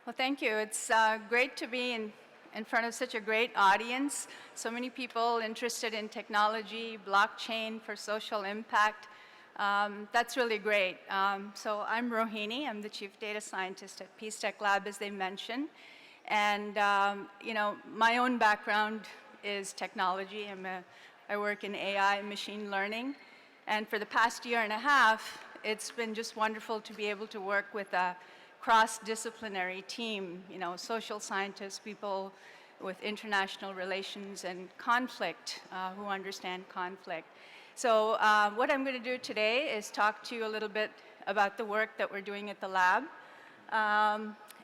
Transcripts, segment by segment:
Well, thank you. It's great to be in front of such a great audience. So many people interested in technology, blockchain for social impact. That's really great. So I'm Rohini. I'm the Chief Data Scientist at PeaceTech Lab, as they mentioned. And my own background is technology. I work in AI and machine learning. And for the past year and a half, it's been just wonderful to be able to work with a cross-disciplinary team, social scientists, people with international relations and conflict, who understand conflict. So what I'm going to do today is talk to you a little bit about the work that we're doing at the lab.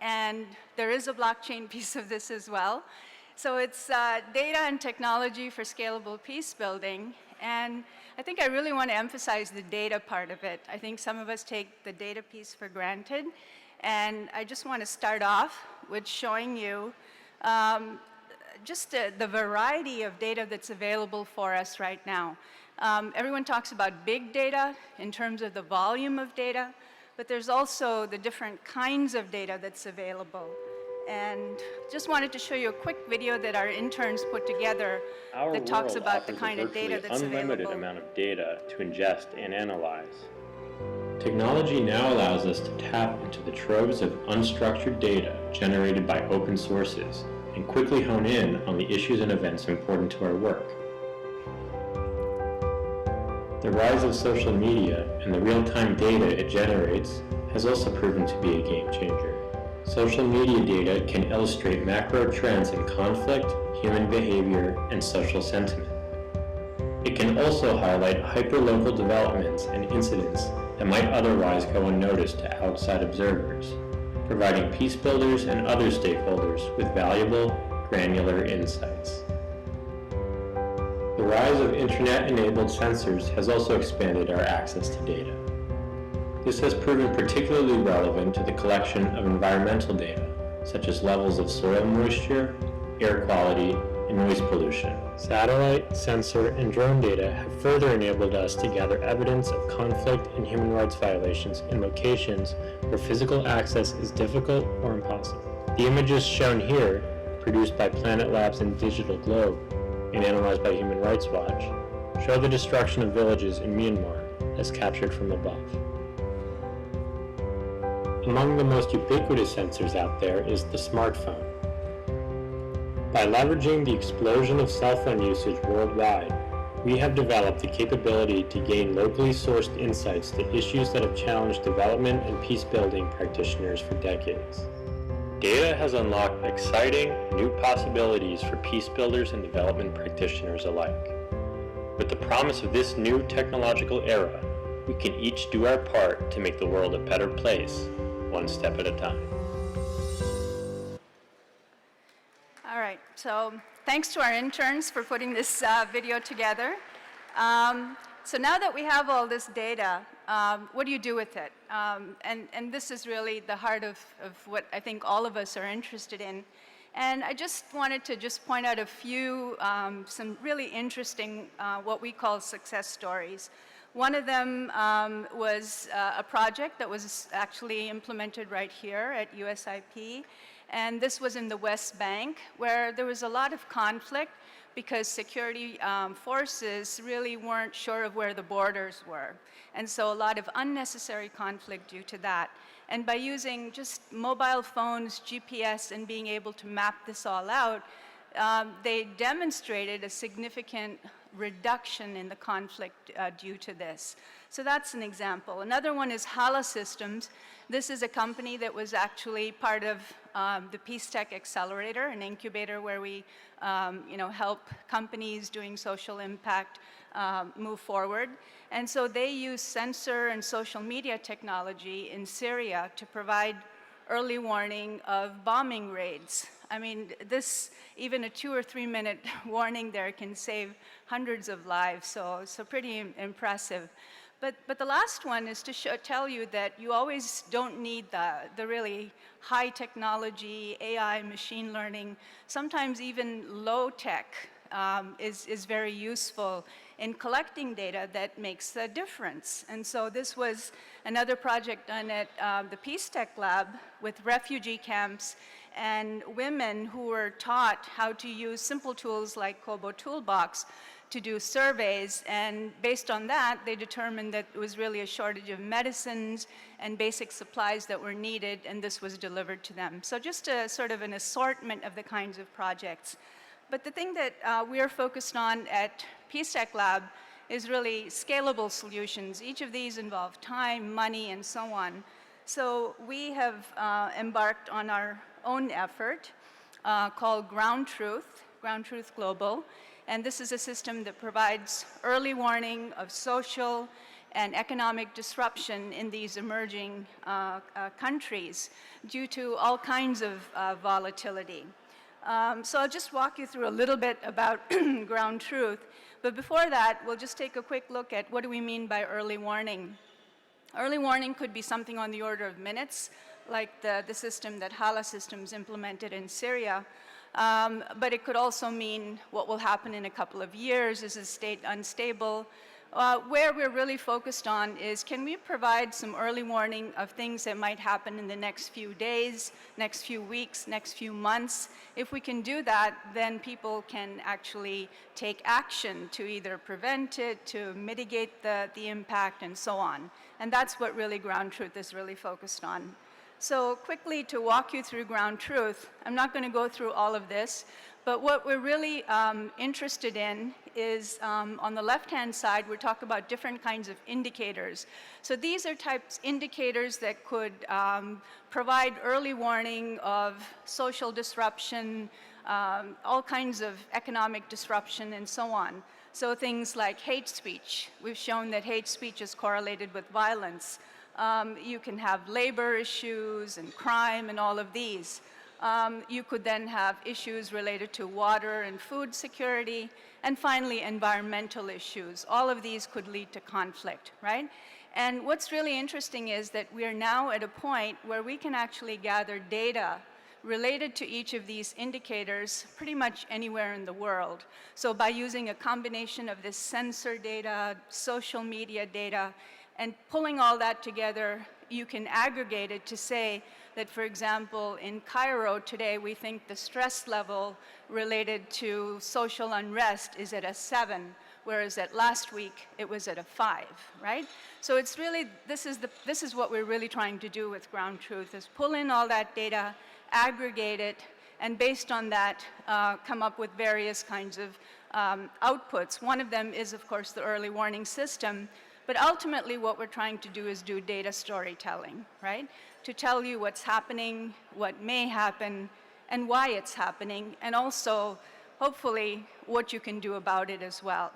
And there is a blockchain piece of this as well. So it's data and technology for scalable peace building. And I think I really want to emphasize the data part of it. I think some of us take the data piece for granted. And I just want to start off with showing you just the variety of data that's available for us right now. Everyone talks about big data in terms of the volume of data, but there's also the different kinds of data that's available. And just wanted to show you a quick video that our interns put together that talks about the kind of data that's available. Unlimited amount of data to ingest and analyze. Technology now allows us to tap into the troves of unstructured data generated by open sources and quickly hone in on the issues and events important to our work. The rise of social media and the real-time data it generates has also proven to be a game changer. Social media data can illustrate macro trends in conflict, human behavior, and social sentiment. It can also highlight hyperlocal developments and incidents that might otherwise go unnoticed to outside observers, providing peace builders and other stakeholders with valuable, granular insights. The rise of internet-enabled sensors has also expanded our access to data. This has proven particularly relevant to the collection of environmental data, such as levels of soil moisture, air quality, and noise pollution. Satellite, sensor, and drone data have further enabled us to gather evidence of conflict and human rights violations in locations where physical access is difficult or impossible. The images shown here, produced by Planet Labs and Digital Globe and analyzed by Human Rights Watch, show the destruction of villages in Myanmar as captured from above. Among the most ubiquitous sensors out there is the smartphone. By leveraging the explosion of cell phone usage worldwide, we have developed the capability to gain locally sourced insights to issues that have challenged development and peace-building practitioners for decades. Data has unlocked exciting, new possibilities for peace builders and development practitioners alike. With the promise of this new technological era, we can each do our part to make the world a better place, one step at a time. All right, so thanks to our interns for putting this video together. So now that we have all this data, what do you do with it? And this is really the heart of what I think all of us are interested in. And I just wanted to point out a few, some really interesting, what we call success stories. One of them was a project that was actually implemented right here at USIP. And this was in the West Bank, where there was a lot of conflict because security forces really weren't sure of where the borders were. And so a lot of unnecessary conflict due to that. And by using just mobile phones, GPS, and being able to map this all out, they demonstrated a significant reduction in the conflict due to this. So that's an example. Another one is Hala Systems. This is a company that was actually part of the PeaceTech Accelerator, an incubator where we help companies doing social impact move forward. And so they use sensor and social media technology in Syria to provide early warning of bombing raids. I mean, even a 2 or 3 minute warning there can save hundreds of lives, so pretty impressive. But the last one is to tell you that you always don't need the really high technology, AI, machine learning. Sometimes even low tech is very useful in collecting data that makes a difference. And so this was another project done at the PeaceTech lab with refugee camps and women who were taught how to use simple tools like Kobo Toolbox to do surveys, and based on that, they determined that it was really a shortage of medicines and basic supplies that were needed, and this was delivered to them. So just a sort of an assortment of the kinds of projects. But the thing that we are focused on at PeaceTech Lab is really scalable solutions. Each of these involve time, money, and so on. So we have embarked on our own effort called Ground Truth Global. And this is a system that provides early warning of social and economic disruption in these emerging countries due to all kinds of volatility. So I'll just walk you through a little bit about Ground Truth. But before that, we'll just take a quick look at what do we mean by early warning. Early warning could be something on the order of minutes, like the system that Hala Systems implemented in Syria. But it could also mean what will happen in a couple of years. Is the state unstable? Where we're really focused on is, can we provide some early warning of things that might happen in the next few days, next few weeks, next few months? If we can do that, then people can actually take action to either prevent it, to mitigate the impact, and so on. And that's what really Ground Truth is really focused on. So quickly, to walk you through Ground Truth, I'm not going to go through all of this, but what we're really interested in is on the left-hand side, we talk about different kinds of indicators. So these are indicators that could provide early warning of social disruption, all kinds of economic disruption, and so on. So things like hate speech. We've shown that hate speech is correlated with violence. You can have labor issues and crime and all of these. You could then have issues related to water and food security, and finally environmental issues. All of these could lead to conflict, right? And what's really interesting is that we are now at a point where we can actually gather data related to each of these indicators pretty much anywhere in the world. So by using a combination of this sensor data, social media data, and pulling all that together, you can aggregate it to say that, for example, in Cairo today, we think the stress level related to social unrest is at a 7, whereas at last week it was at a 5, right? So it's really, this is what we're really trying to do with Ground Truth, is pull in all that data, aggregate it, and based on that, come up with various kinds of outputs. One of them is, of course, the early warning system. But ultimately, what we're trying to do is do data storytelling, right? To tell you what's happening, what may happen, and why it's happening, and also, hopefully, what you can do about it as well.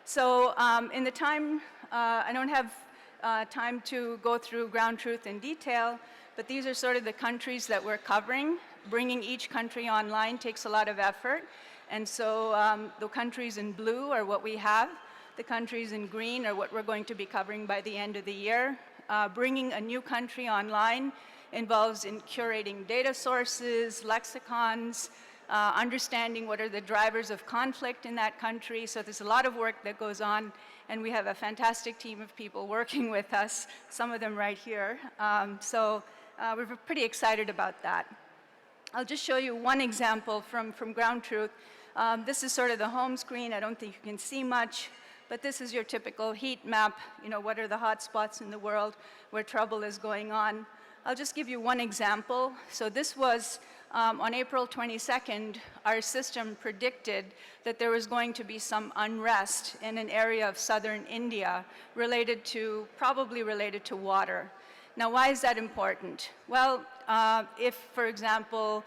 So in the time, I don't have time to go through Ground Truth in detail, but these are sort of the countries that we're covering. Bringing each country online takes a lot of effort, and so the countries in blue are what we have. The countries in green are what we're going to be covering by the end of the year. Bringing a new country online involves in curating data sources, lexicons, understanding what are the drivers of conflict in that country. So there's a lot of work that goes on, and we have a fantastic team of people working with us, some of them right here. We're pretty excited about that. I'll just show you one example from Ground Truth. This is sort of the home screen. I don't think you can see much. But this is your typical heat map. You know, what are the hot spots in the world where trouble is going on? I'll just give you one example. So this was on April 22nd, our system predicted that there was going to be some unrest in an area of southern India probably related to water. Now, why is that important? Well, if, for example,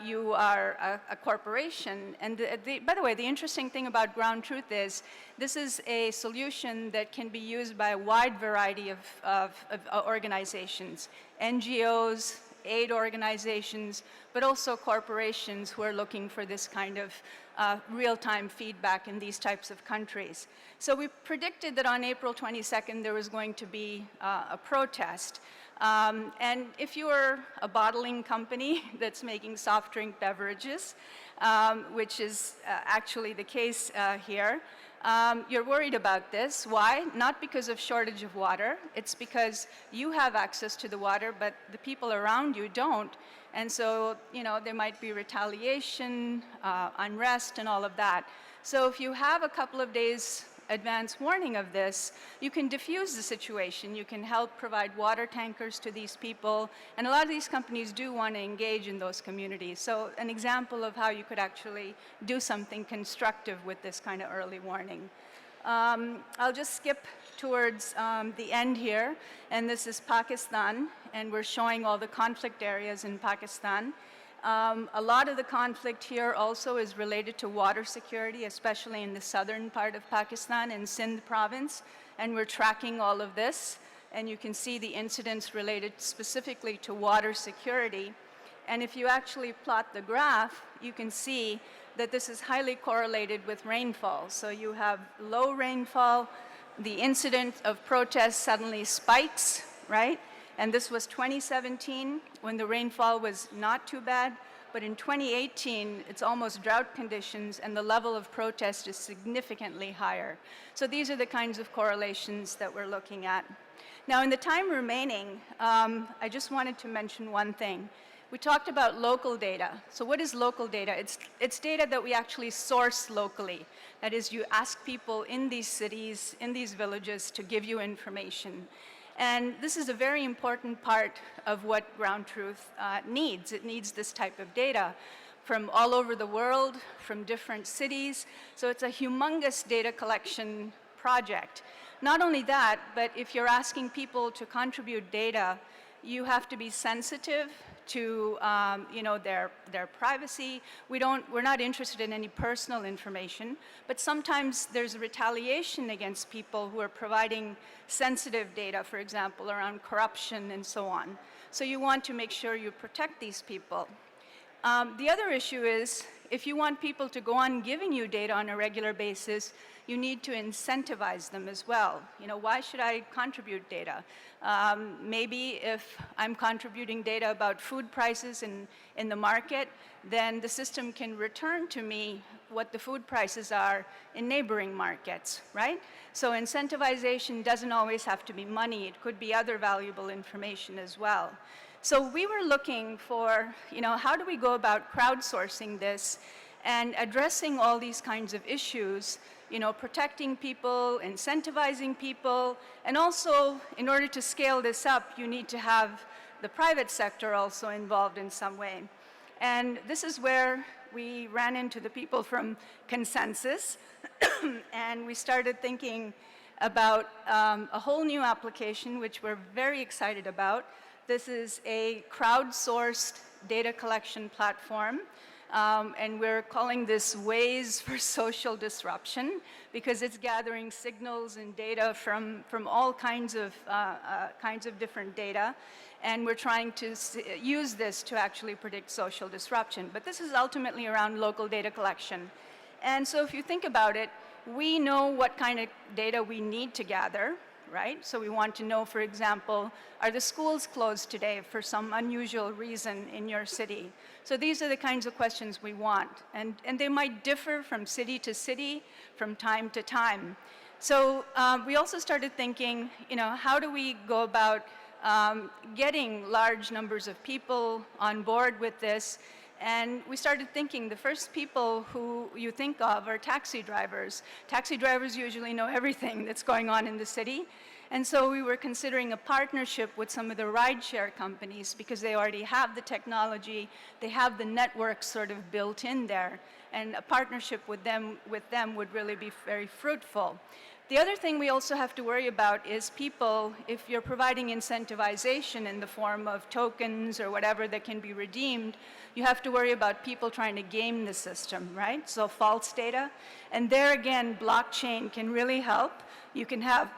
you are a corporation, and by the way, the interesting thing about Ground Truth is this is a solution that can be used by a wide variety of organizations, NGOs, aid organizations, but also corporations who are looking for this kind of real-time feedback in these types of countries. So we predicted that on April 22nd there was going to be a protest. And if you are a bottling company that's making soft drink beverages, which is actually the case here, You're worried about this. Why? Not because of shortage of water. It's because you have access to the water, but the people around you don't. And so, there might be retaliation, unrest, and all of that. So if you have a couple of days advance warning of this, you can diffuse the situation. You can help provide water tankers to these people. And a lot of these companies do want to engage in those communities. So an example of how you could actually do something constructive with this kind of early warning. I'll just skip towards the end here. And this is Pakistan. And we're showing all the conflict areas in Pakistan. A lot of the conflict here also is related to water security, especially in the southern part of Pakistan, in Sindh province, and we're tracking all of this. And you can see the incidents related specifically to water security. And if you actually plot the graph, you can see that this is highly correlated with rainfall. So you have low rainfall, the incident of protests suddenly spikes, right? And this was 2017, when the rainfall was not too bad. But in 2018, it's almost drought conditions, and the level of protest is significantly higher. So these are the kinds of correlations that we're looking at. Now, in the time remaining, I just wanted to mention one thing. We talked about local data. So what is local data? It's data that we actually source locally. That is, you ask people in these cities, in these villages, to give you information. And this is a very important part of what Ground Truth needs. It needs this type of data from all over the world, from different cities. So it's a humongous data collection project. Not only that, but if you're asking people to contribute data, you have to be sensitive to their privacy. We're not interested in any personal information, but sometimes there's retaliation against people who are providing sensitive data, for example, around corruption and so on. So you want to make sure you protect these people. The other issue is, if you want people to go on giving you data on a regular basis, you need to incentivize them as well. Why should I contribute data? Maybe if I'm contributing data about food prices in the market, then the system can return to me what the food prices are in neighboring markets, right? So incentivization doesn't always have to be money. It could be other valuable information as well. So we were looking for, how do we go about crowdsourcing this and addressing all these kinds of issues, protecting people, incentivizing people, and also, in order to scale this up, you need to have the private sector also involved in some way. And this is where we ran into the people from Consensus, and we started thinking about a whole new application, which we're very excited about. This is a crowdsourced data collection platform. And we're calling this Ways for Social Disruption, because it's gathering signals and data from all kinds of different data. And we're trying to use this to actually predict social disruption. But this is ultimately around local data collection. And so if you think about it, we know what kind of data we need to gather, right? So we want to know, for example, are the schools closed today for some unusual reason in your city? So these are the kinds of questions we want. And they might differ from city to city, from time to time. So we also started thinking, how do we go about getting large numbers of people on board with this? And we started thinking the first people who you think of are taxi drivers. Taxi drivers usually know everything that's going on in the city. And so we were considering a partnership with some of the rideshare companies, because they already have the technology, they have the network sort of built in there. And a partnership with them would really be very fruitful. The other thing we also have to worry about is people, if you're providing incentivization in the form of tokens or whatever that can be redeemed, you have to worry about people trying to game the system, right? So false data. And there again, blockchain can really help. You can have,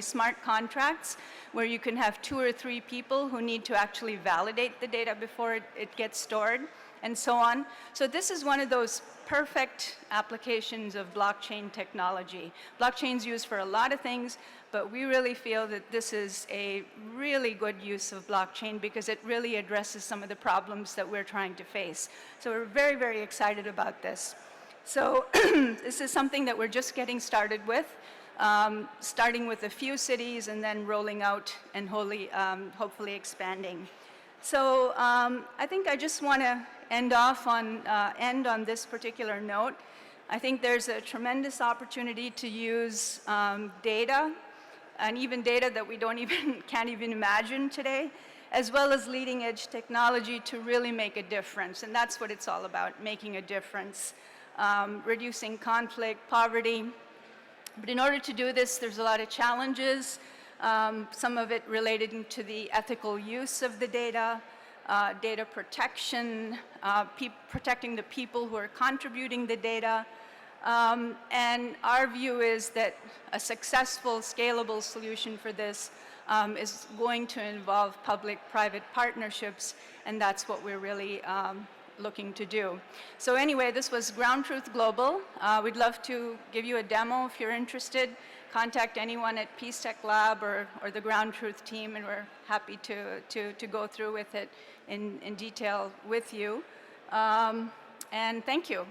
smart contracts where you can have 2 or 3 people who need to actually validate the data before it gets stored, and so on. So this is one of those perfect applications of blockchain technology. Blockchain's used for a lot of things, but we really feel that this is a really good use of blockchain, because it really addresses some of the problems that we're trying to face. So we're very, very excited about this. So this is something that we're just getting started with, starting with a few cities and then rolling out and hopefully expanding. So I think I just want to end on this particular note. I think there's a tremendous opportunity to use data, and even data that we can't even imagine today, as well as leading edge technology to really make a difference. And that's what it's all about, making a difference, reducing conflict, poverty. But in order to do this, there's a lot of challenges, some of it related to the ethical use of the data, data protection, protecting the people who are contributing the data. And our view is that a successful, scalable solution for this is going to involve public-private partnerships, and that's what we're really looking to do. So anyway, this was Ground Truth Global. We'd love to give you a demo if you're interested. Contact anyone at PeaceTech Lab or the Ground Truth team, and we're happy to go through with it in detail with you. And thank you.